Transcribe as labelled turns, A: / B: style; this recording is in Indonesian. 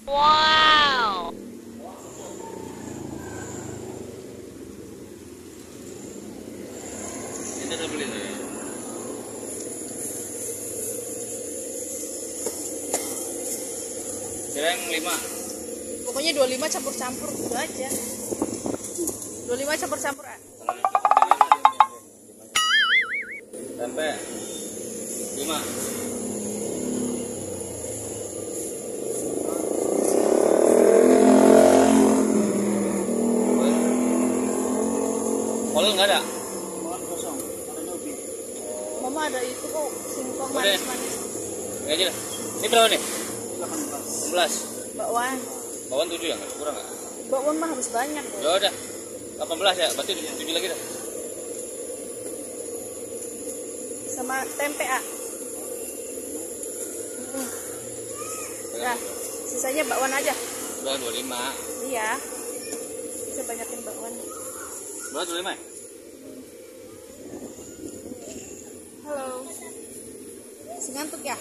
A: Wow.
B: Ini udah beli tuh ya. Kira yang 5.
A: Pokoknya 25 campur-campur gitu aja. 25 campur-campur ah.
B: Tempe 5. Kolel nggak ada?
C: Kosong, ada ubi.
A: Mama ada itu kok singkong
B: Udah.
A: manis-manis.
B: Ini aja lah. Ini berapa nih?
C: 18.
B: 16.
A: Bakwan.
B: Bawaan 7 ya? Nggak kurang nggak?
A: Bakwan mah harus banyak deh.
B: Ya udah. 18 ya? Berarti 7 lagi dah.
A: Sama tempe ah. Ya, sisanya bakwan aja.
B: Udah 25.
A: Iya. Bisa banyakin bakwan.
B: Udah 25 ya?
A: Halo. Si ngantuk ya?